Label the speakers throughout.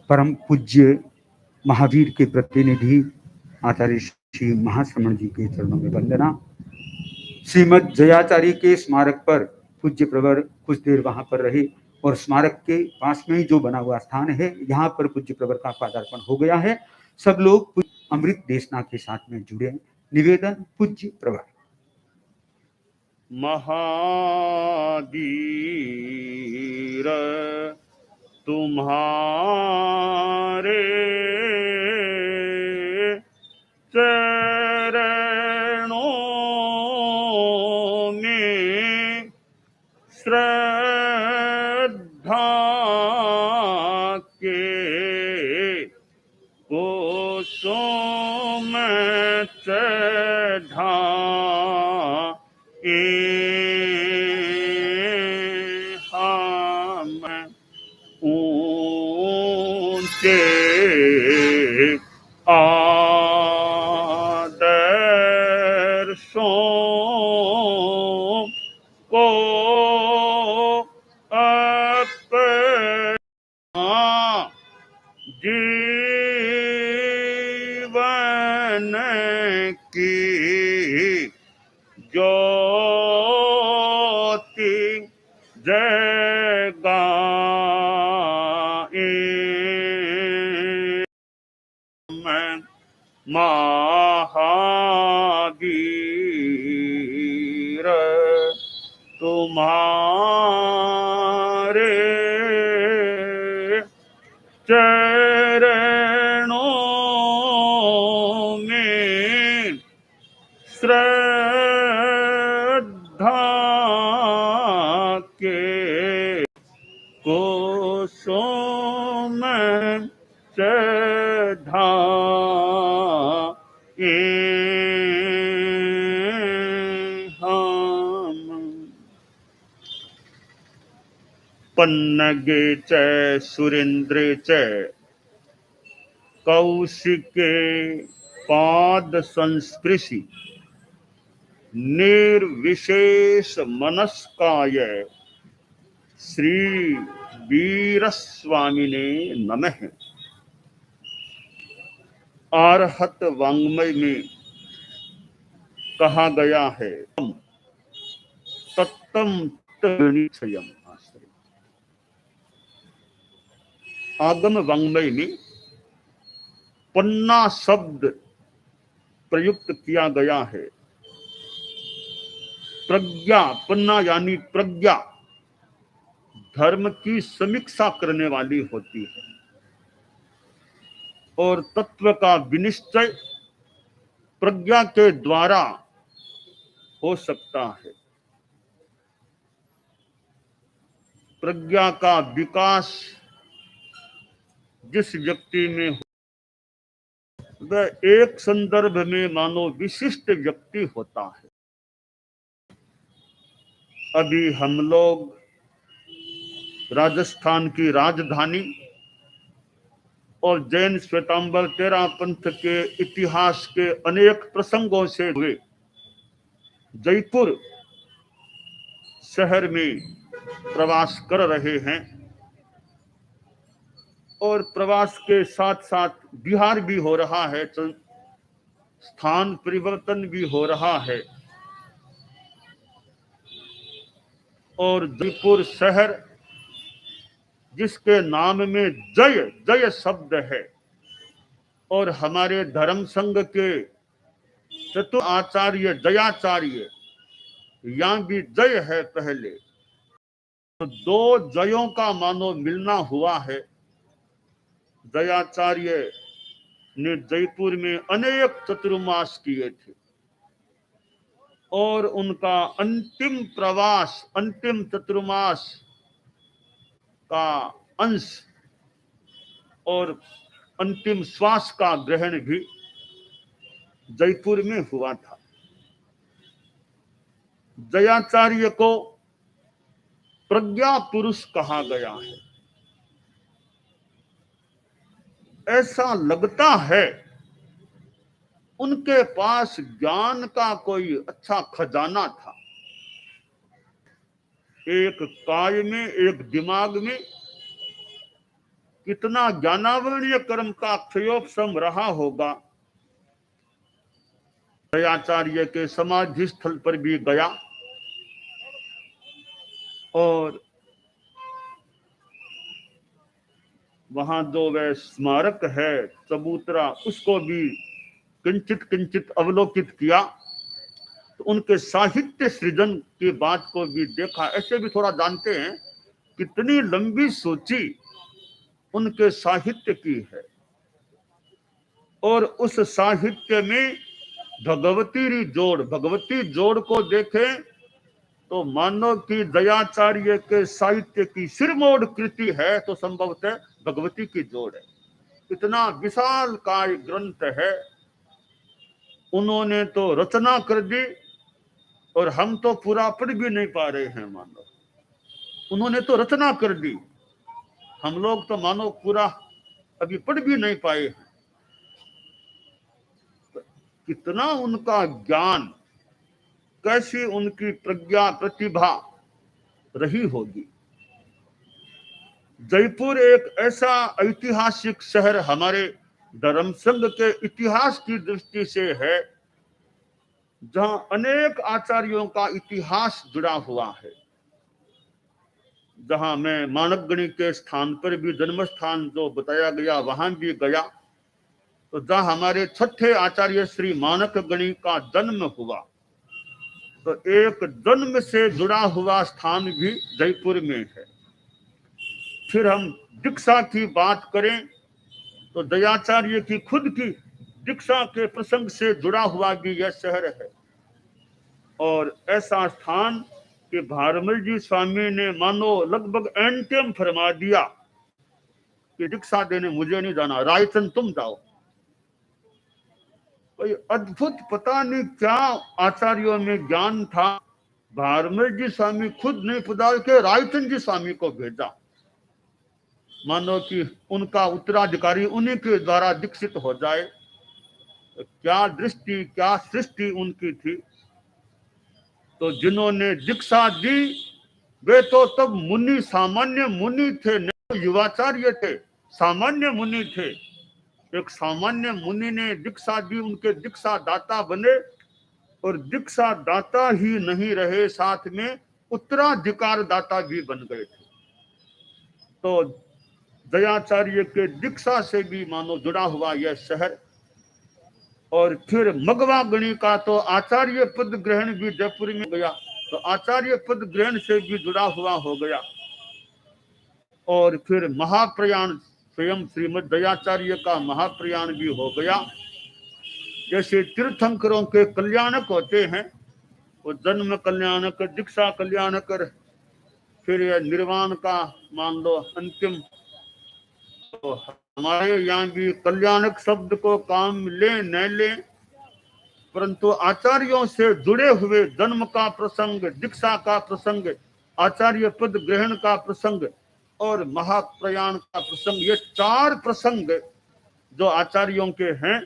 Speaker 1: परम पूज्य महावीर के प्रतिनिधि आचार्य श्री महाश्रमण जी के चरणों में वंदना। श्रीमद जयाचार्य के स्मारक पर पूज्य प्रवर कुछ देर वहां पर रहे और स्मारक के पास में ही जो बना हुआ स्थान है, यहाँ पर पूज्य प्रवर का पदार्पण हो गया है। सब लोग अमृत देशना के साथ में जुड़े। निवेदन पूज्य प्रवर।
Speaker 2: महावीर तुम्हारे चरणों में श्रद्धा के कुसुम चढ़ाए हम ऊंचे आदर्शों को अपना जीवन की ज्योति जगाए। महावीर तुम्हारे चरणों में श्रद्धा के कुसुम चढ़ाए हम। पन्नगे च सुरेंद्रे च कौशिके पाद संस्पृशि निर्विशेष मनस्काय श्री वीरस्वामिने नमः। आर्हत वाङ्मय में कहा गया है तत्तम तनिचयम्। आगम वाङ्मय में पन्ना शब्द प्रयुक्त किया गया है। प्रज्ञा, पन्ना यानी प्रज्ञा, धर्म की समीक्षा करने वाली होती है और तत्व का विनिश्चय प्रज्ञा के द्वारा हो सकता है। प्रज्ञा का विकास जिस व्यक्ति में वह एक संदर्भ में मानो विशिष्ट व्यक्ति होता है। अभी हम लोग राजस्थान की राजधानी और जैन श्वेतांबर तेरा पंथ के इतिहास के अनेक प्रसंगों से हुए जयपुर शहर में प्रवास कर रहे हैं और प्रवास के साथ साथ बिहार भी हो रहा है, स्थान परिवर्तन भी हो रहा है और जयपुर शहर जिसके नाम में जय जय शब्द है और हमारे धर्म संघ के चतुर आचार्य जयाचार्य, यहाँ भी जय है पहले, तो दो जयों का मानो मिलना हुआ है। जयाचार्य ने जयपुर में अनेक चतुर्मास किए थे और उनका अंतिम प्रवास, अंतिम चतुर्मास का अंश और अंतिम श्वास का ग्रहण भी जयपुर में हुआ था। जयाचार्य को प्रज्ञा पुरुष कहा गया है। ऐसा लगता है उनके पास ज्ञान का कोई अच्छा खजाना था। एक काय में, एक दिमाग में कितना ज्ञानावरणीय कर्म का क्षयोपशम रहा होगा। दयाचार्य के समाधि स्थल पर भी गया और वहां जो वह स्मारक है चबूतरा, उसको भी किंचित किंचित अवलोकित किया, तो उनके साहित्य सृजन की बात को भी देखा। ऐसे भी थोड़ा जानते हैं कितनी लंबी सूची उनके साहित्य की है, और उस साहित्य में भगवती जोड़ को देखें तो मानो कि दयाचार्य के साहित्य की सिरमौर कृति है तो संभवतः भगवती की जोड़ है। इतना विशाल काय ग्रंथ है, उन्होंने तो रचना कर दी और हम तो पूरा पढ़ भी नहीं पा रहे हैं। मानो उन्होंने तो रचना कर दी, हम लोग तो मानो पूरा अभी पढ़ भी नहीं पाए हैं। कितना उनका ज्ञान, कैसी उनकी प्रज्ञा प्रतिभा रही होगी। जयपुर एक ऐसा ऐतिहासिक शहर हमारे धर्म संघ के इतिहास की दृष्टि से है जहां अनेक आचार्यों का इतिहास जुड़ा हुआ है। जहां मैं मानवगणी के स्थान पर भी, जन्म स्थान जो बताया गया, वहां भी गया, तो जहां हमारे छठे आचार्य श्री मानक गणी का जन्म हुआ, तो एक जन्म से जुड़ा हुआ स्थान भी जयपुर में है। फिर हम दीक्षा की बात करें तो दयाचार्य की खुद की दीक्षा के प्रसंग से जुड़ा हुआ भी यह शहर है। और ऐसा स्थान कि भारमल जी स्वामी ने मानो लगभग एंटियम फरमा दिया कि दीक्षा देने मुझे नहीं जाना, रायचंद तुम जाओ। कोई अद्भुत, पता नहीं क्या आचार्यों में ज्ञान था, भारमल जी स्वामी खुद नहीं पधार के रायचंद जी स्वामी को भेजा, मानो कि उनका उत्तराधिकारी उन्हीं के द्वारा दीक्षित हो जाए। तो क्या दृष्टि, क्या सृष्टि उनकी थी। तो जिन्होंने दीक्षा दी वे तो तब मुनि, सामान्य मुनि थे, नहीं युवाचार्य थे, सामान्य मुनि थे। एक सामान्य मुनि ने दीक्षा दी, उनके दीक्षा दाता बने, और दीक्षा दाता ही नहीं रहे, साथ में उत्तराधिकार दाता भी बन गए थे। तो दयाचार्य के दीक्षा से भी मानो जुड़ा हुआ यह शहर। और फिर मगवा गणी का तो आचार्य पद ग्रहण भी जयपुर में गया, तो आचार्य पद ग्रहण से भी जुड़ा हुआ हो गया। और फिर महाप्रयाण, स्वयं श्रीमद दयाचार्य का महाप्रयाण भी हो गया। जैसे तीर्थंकरों के कल्याणक होते हैं, वो जन्म कल्याणक, दीक्षा कल्याणकर, फिर यह निर्वाण का मान लो अंतिम। तो हमारे यहाँ भी कल्याणक शब्द को काम ले न ले, परंतु आचार्यों से जुड़े हुए जन्म का प्रसंग, दीक्षा का प्रसंग, आचार्य पद ग्रहण का प्रसंग और महाप्रयाण का प्रसंग, ये चार प्रसंग जो आचार्यों के हैं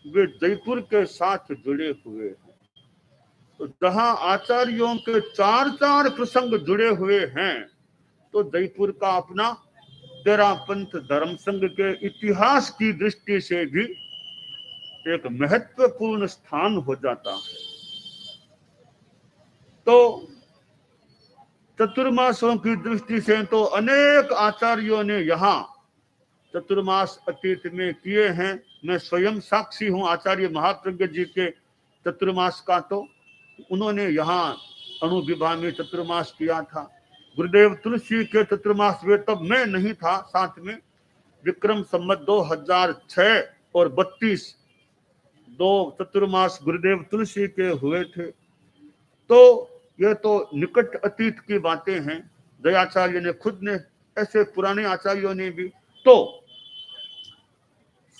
Speaker 2: वे जयपुर के साथ जुड़े हुए हैं। तो जहां आचार्यों के चार चार प्रसंग जुड़े हुए हैं, तो जयपुर का अपना तेरा पंथ धर्म संघ के इतिहास की दृष्टि से भी एक महत्वपूर्ण स्थान हो जाता है। तो चतुर्मासों की दृष्टि से तो अनेक आचार्यों ने यहाँ चतुर्मास अतीत में किए हैं। मैं स्वयं साक्षी हूँ आचार्य महाप्रज्ञ जी के चतुर्मास का। तो उन्होंने यहाँ अणुविभा में चतुर्मास किया था। गुरुदेव तुलसी के चतुर्मास वे तब मैं नहीं था, साथ में विक्रम संवत 2006 और 32 दो चतुर्मास गुरुदेव तुलसी के हुए थे। तो यह तो निकट अतीत की बातें हैं। दयाचार्य ने खुद ने, ऐसे पुराने आचार्यों ने भी। तो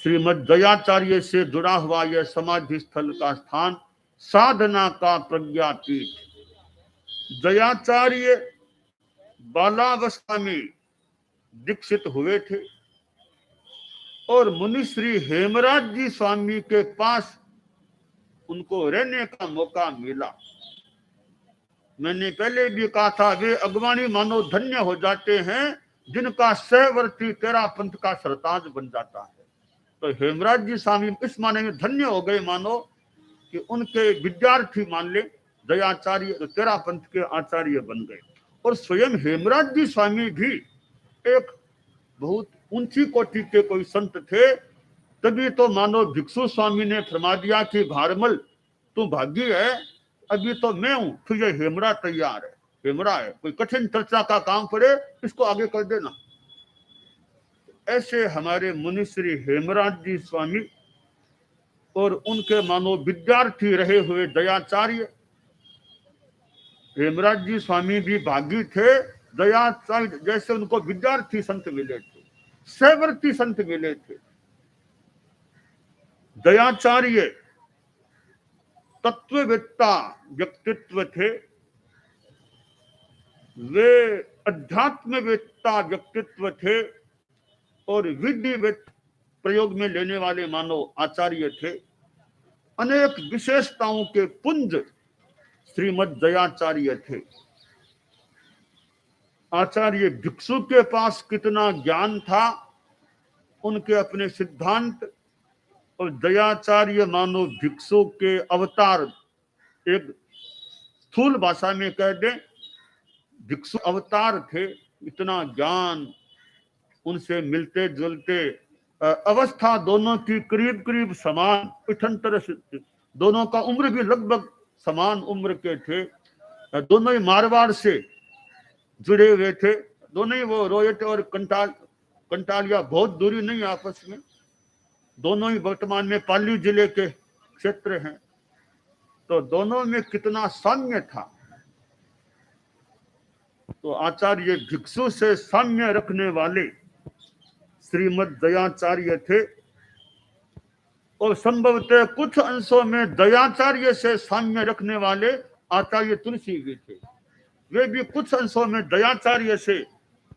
Speaker 2: श्रीमद दयाचार्य से जुड़ा हुआ यह समाधि स्थल का स्थान साधना का प्रज्ञापीठ। दयाचार्य बालावस्था में दीक्षित हुए थे और मुनि श्री हेमराज जी स्वामी के पास उनको रहने का मौका मिला। मैंने पहले भी कहा था, वे अगवानी मानो धन्य हो जाते हैं जिनका सहवर्ती तेरा पंथ का सरताज बन जाता है। तो हेमराज जी स्वामी इस माने में धन्य हो गए मानो कि उनके विद्यार्थी मान ले दयाचार्य तो तेरा पंथ के आचार्य बन गए। और स्वयं हेमराज जी स्वामी भी एक बहुत ऊंची कोटि के कोई संत थे। तभी तो मानो भिक्षु स्वामी ने फरमा दिया कि भारमल तू भागी है, अभी तो मैं हूं, फिर ये हेमरा तैयार है, हेमरा है, कोई कठिन चर्चा का काम पड़े इसको आगे कर देना। ऐसे हमारे मुनिश्री हेमराज जी स्वामी और उनके मानो विद्यार्थी रहे हुए दयाचार्य हेमराज जी स्वामी भी भागी थे। दयाचार्य जैसे उनको विद्यार्थी संत मिले थे, सहवर्ती संत मिले थे। दयाचार्य तत्ववेत्ता व्यक्तित्व थे, वे अध्यात्मवेत्ता व्यक्तित्व थे और विधिवत प्रयोग में लेने वाले मानव आचार्य थे। अनेक विशेषताओं के पुंज श्रीमद दयाचार्य थे। आचार्य भिक्षु के पास कितना ज्ञान था, उनके अपने सिद्धांत, और दयाचार्य मानो भिक्षु के अवतार। एक स्थूल भाषा में कह दें भिक्षु अवतार थे। इतना ज्ञान उनसे मिलते जुलते अवस्था दोनों की करीब करीब समान, इठंतर दोनों का उम्र भी लगभग समान उम्र के थे। दोनों ही मारवाड़ से जुड़े हुए थे। दोनों ही वो रोहट और कंटालिया बहुत दूरी नहीं आपस में, दोनों ही वर्तमान में पाली जिले के क्षेत्र हैं। तो दोनों में कितना साम्य था। तो आचार्य भिक्षु से साम्य रखने वाले श्रीमद दयाचार्य थे, और संभवतः कुछ अंशों में दयाचार्य से साम्य रखने वाले आचार्य तुलसी भी थे। वे भी कुछ अंशों में दयाचार्य से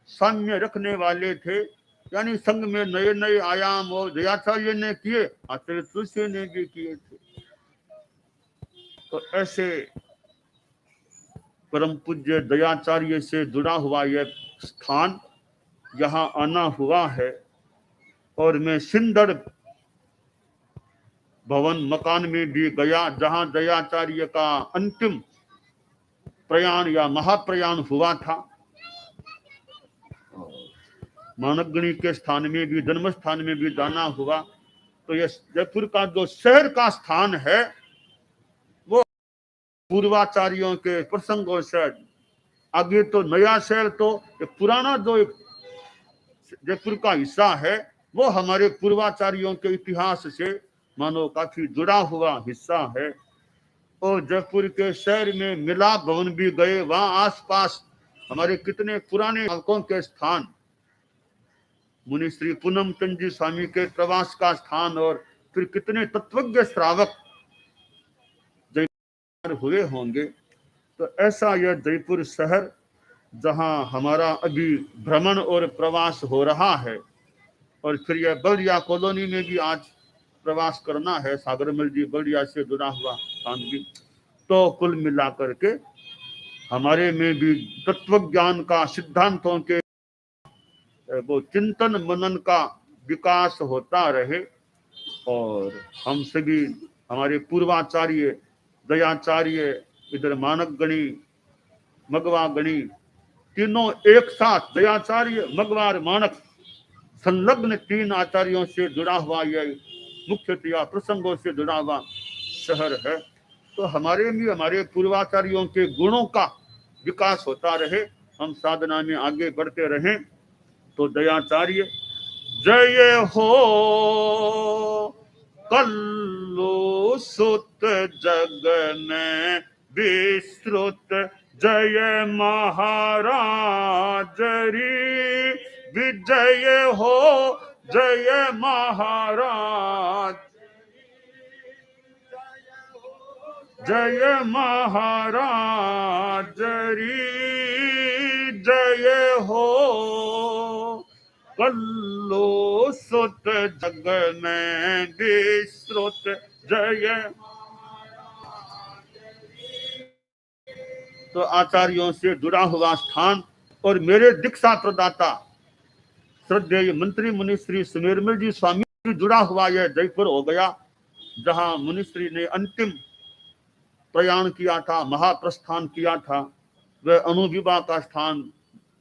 Speaker 2: साम्य रखने वाले थे। यानी संघ में नए नए आयाम और दयाचार्य ने किए, आचार्य तुलसी ने भी किए थे। तो ऐसे परम पूज्य दयाचार्य से जुड़ा हुआ यह स्थान यहाँ आना हुआ है। और मैं सिंदड़ भवन मकान में भी गया, जहां दयाचार्य का अंतिम प्रयाण या महाप्रयाण हुआ था। मानवगणी के स्थान में भी, जन्म स्थान में भी जाना हुआ। तो यह जयपुर का जो शहर का स्थान है वो पूर्वाचार्यों के प्रसंगों से आगे तो नया शहर, तो पुराना जो जयपुर का हिस्सा है वो हमारे पूर्वाचार्यों के इतिहास से मानो काफी जुड़ा हुआ हिस्सा है। और जयपुर के शहर में मिलाप भवन भी गए, वहां आसपास हमारे कितने पुराने अंकों के स्थान, मुनि श्री पूनम चंद जी स्वामी के प्रवास का स्थान, और फिर कितने तत्वज्ञ श्रावक जयपुर हुए होंगे। तो ऐसा यह जयपुर शहर जहां हमारा अभी भ्रमण और प्रवास हो रहा है, और फिर यह बल्दिया कॉलोनी में भी आज प्रवास करना है। सागरमल जी बल्दिया से जुड़ा हुआ स्थान भी। तो कुल मिलाकर के हमारे में भी तत्व ज्ञान का, सिद्धांतों के वो चिंतन मनन का विकास होता रहे, और हम सभी हमारे पूर्वाचार्य दयाचार्य, इधर मानक गणी, मगवा गणी, तीनों एक साथ, दयाचार्य मगवा और मानक संलग्न तीन आचार्यों से जुड़ा हुआ यह मुख्यतया प्रसंगों से जुड़ा हुआ शहर है। तो हमारे भी हमारे पूर्वाचार्यों के गुणों का विकास होता रहे, हम साधना में आगे बढ़ते रहें। तो दयाचार्य जय हो कल्लु सुत जग में विस्तृत, जय महाराज री विजय हो, जय महाराज, जय महाराज री जय हो कल्लु सुत जग में विस्तृत, जय। तो आचार्यों से जुड़ा हुआ स्थान और मेरे दीक्षा प्रदाता श्रद्धेय मंत्री मुनिश्री सुमेरमल जी स्वामी जुड़ा हुआ यह जयपुर हो गया, जहां मुनिश्री ने अंतिम प्रयाण किया था, महाप्रस्थान किया था। वह अणुविभा का स्थान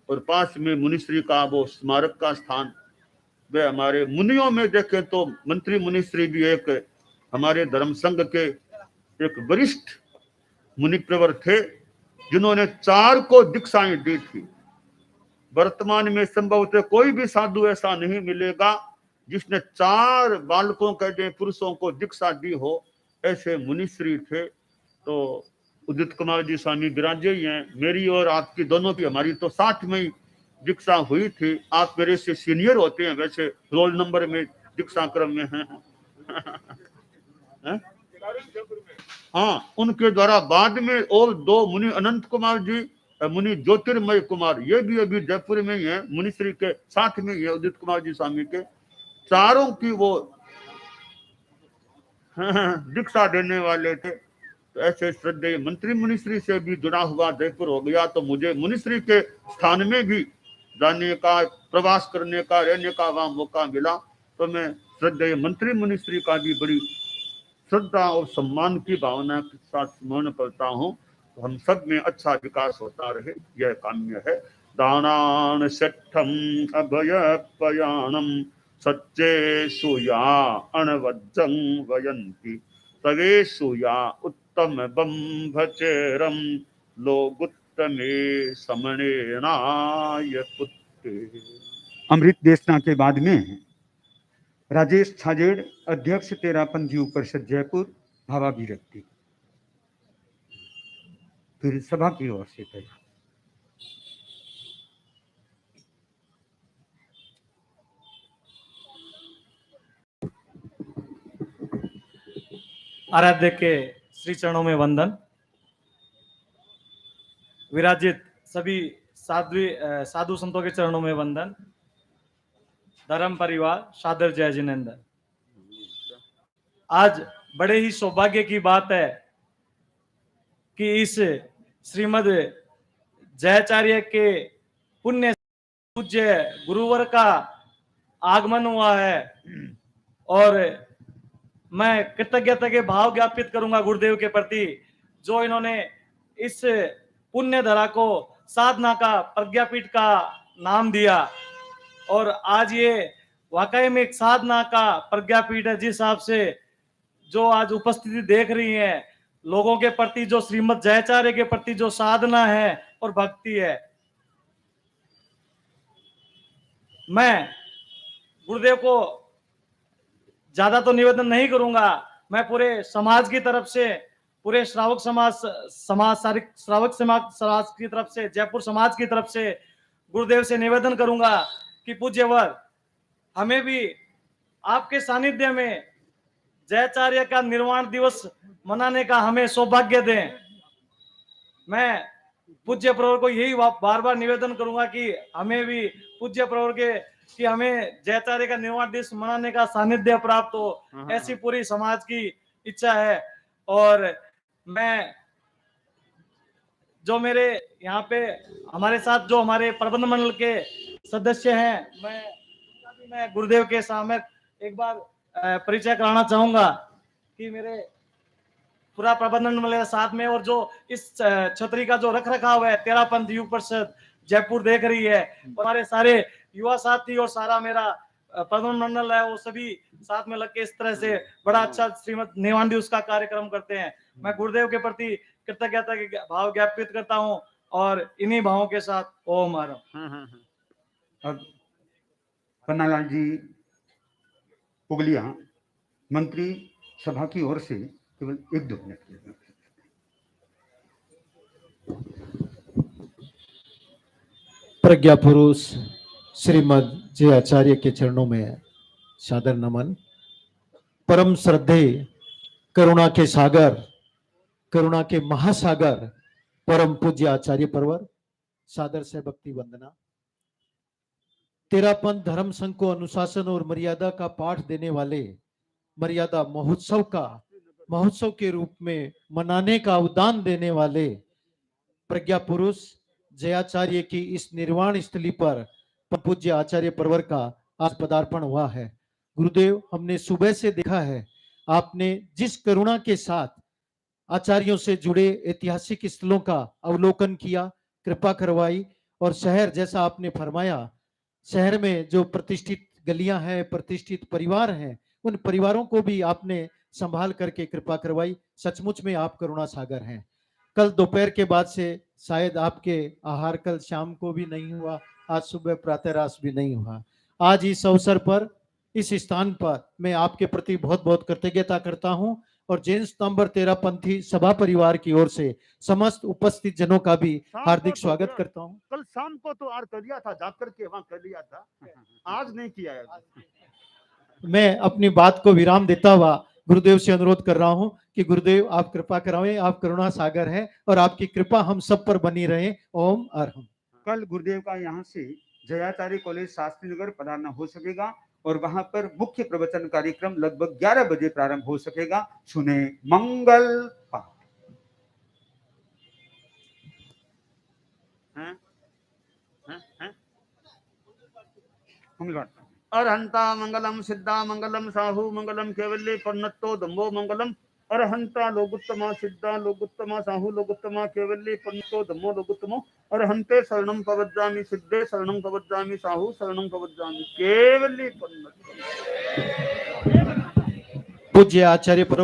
Speaker 2: और पास में मुनिश्री का वो स्मारक का स्थान। वे हमारे मुनियों में देखें तो मंत्री मुनिश्री भी एक हमारे धर्म संघ के एक वरिष्ठ मुनिप्रवर थे, जिन्होंने 4 को दीक्षाएं दी थी। वर्तमान में संभवतः कोई भी साधु ऐसा नहीं मिलेगा जिसने 4 बालकों के पुरुषों को दीक्षा दी हो, ऐसे मुनिश्री थे। तो उदित कुमार जी स्वामी विराजे ही हैं। मेरी और आपकी दोनों की, हमारी तो 60 में ही दीक्षा हुई थी। आप मेरे से सीनियर होते हैं, वैसे रोल नंबर में दीक्षा क्रम में हैं। हाँ, उनके द्वारा बाद में और 2 मुनि अनंत कुमार जी, मुनि ज्योतिर्मय कुमार, ये भी अभी जयपुर में ही है, मुनिश्री के साथ में ही है, उदित कुमार जी स्वामी के। 4 की वो दीक्षा देने वाले थे। तो ऐसे श्रद्धेय मंत्री मुनिश्री से भी जुड़ा हुआ जयपुर हो गया। तो मुझे मुनिश्री के स्थान में भी जाने का, प्रवास करने का, रहने का वहां मौका मिला। तो मैं श्रद्धेय मंत्री मुनिश्री का भी बड़ी श्रद्धा और सम्मान की भावना के साथ स्मरण करता हूँ। तो हम सब में अच्छा विकास होता रहे, यह काम्य है। दानान शठम अभय पयाणम सच्चे सुया अणवज्जं वयंती तवेशु या उत्तम बंभचेरम लोगुत्तमे समणेनाय पुत्ते।
Speaker 1: अमृत देशना के बाद में राजेश छाजेड़, अध्यक्ष तेरापंथ युग परिषद जयपुर, भावाभिव्यक्ति। फिर सभा की ओर से तैयार।
Speaker 3: आराध्य के श्री चरणों में वंदन। विराजित सभी साधु संतों के चरणों में वंदन। धर्म परिवार सादर जय जिनेंद्र। आज बड़े ही सौभाग्य की बात है कि इस श्रीमद जयाचार्य के पुण्य पूज्य गुरुवर का आगमन हुआ है, और मैं कृतज्ञता के भाव ज्ञापित करूंगा गुरुदेव के प्रति, जो इन्होंने इस पुण्य धरा को साधना का प्रज्ञापीठ का नाम दिया। और आज ये वाकई में एक साधना का प्रज्ञापीठ है। जिस हिसाब से जो आज उपस्थिति देख रही है लोगों के प्रति, जो श्रीमद जयाचार्य के प्रति जो साधना है और भक्ति है, मैं गुरुदेव को ज्यादा तो निवेदन नहीं करूंगा। मैं पूरे समाज की तरफ से, पूरे श्रावक समाज की तरफ से, जयपुर समाज की तरफ से गुरुदेव से निवेदन करूंगा कि पूज्यवर हमें भी आपके सानिध्य में जयाचार्य का निर्वाण दिवस मनाने का हमें सौभाग्य दें। मैं पूज्य प्रवर को यही बार बार निवेदन करूंगा कि हमें भी पूज्य प्रवर के कि हमें जयाचार्य का निर्वाण दिवस मनाने का सानिध्य प्राप्त हो, ऐसी पूरी समाज की इच्छा है। और मैं जो मेरे यहाँ पे हमारे साथ जो हमारे प्रबंध मंडल के सदस्य हैं, मैं गुरुदेव के सामने एक बार परिचय कराना चाहूंगा कि मेरे पूरा प्रबंधन मंडल के साथ में, और जो इस छतरी का जो रख रखाव है तेरापंथ युग परिषद जयपुर देख रही है, और हमारे सारे युवा साथी और सारा मेरा प्रबंधन मंडल है, वो सभी साथ में लग के इस तरह से बड़ा अच्छा श्रीमद निर्वाण दिवस का कार्यक्रम करते हैं। मैं गुरुदेव के प्रति कृतज्ञता के भाव ज्ञापित करता हूँ, और इन्हीं भावों के साथ ओम आरम।
Speaker 1: अब पन्नालाल जी पुगलिया, मंत्री सभा की ओर से केवल 1-2 मिनट के लिए।
Speaker 4: प्रज्ञा पुरुष श्रीमद जयाचार्य के चरणों में सादर नमन। परम श्रद्धेय करुणा के सागर, करुणा के महासागर परम पूज्य आचार्य परवर सादर से भक्ति वंदना। तेरापंथ धर्म संघ को अनुशासन और मर्यादा का पाठ देने वाले, मर्यादा महोत्सव के रूप में मनाने का उदान देने वाले प्रज्ञा पुरुष जयाचार्य की इस निर्वाण स्थली पर पूज्य आचार्य परवर का आज पदार्पण हुआ है। गुरुदेव, हमने सुबह से देखा है आपने जिस करुणा के साथ आचार्यों से जुड़े ऐतिहासिक स्थलों का अवलोकन किया, कृपा करवाई, और शहर जैसा आपने फरमाया, शहर में जो प्रतिष्ठित गलियां हैं, प्रतिष्ठित परिवार हैं, उन परिवारों को भी आपने संभाल करके कृपा करवाई। सचमुच में आप करुणा सागर हैं। कल दोपहर के बाद से शायद आपके आहार कल शाम को भी नहीं हुआ, आज सुबह प्रातःरास भी नहीं हुआ। आज इस अवसर पर, इस स्थान पर मैं आपके प्रति बहुत बहुत कृतज्ञता करता हूं और जैन स्तंभ 13 पंथी सभा परिवार की ओर से समस्त उपस्थित जनों का भी हार्दिक स्वागत करता हूं।
Speaker 2: कल शाम को तो आर कर लिया था, जाकर के वहां कर लिया था, आज नहीं किया है।
Speaker 4: मैं अपनी बात को विराम देता हुआ गुरुदेव से अनुरोध कर रहा हूं कि गुरुदेव आप कृपा करावें, आप करुणा सागर हैं और आपकी कृपा हम सब पर बनी रहे। ओम अरहम।
Speaker 1: कल गुरुदेव का यहाँ से जयाचार्य कॉलेज शास्त्री नगर पधारना हो सकेगा और वहां पर मुख्य प्रवचन कार्यक्रम लगभग 11 बजे प्रारंभ हो सकेगा। सुने मंगल पाठ।
Speaker 2: अरहंता मंगलम सिद्धा मंगलम साहू मंगलम केवल्य पन्नतो दम्भो मंगलम। अरहंता लोगुत्तमा सिद्धा लोगुत्तमा साहू लोगुत्तमा केवल्य पन्नतो दम्भो लोगुत्तमो। अरहंते शरणं प्रवज्जामि सिद्धे शरणं प्रवज्जामि साहू शरणं प्रवज्जामि केवल्य पन्नतो।
Speaker 4: पूज्य आचार्य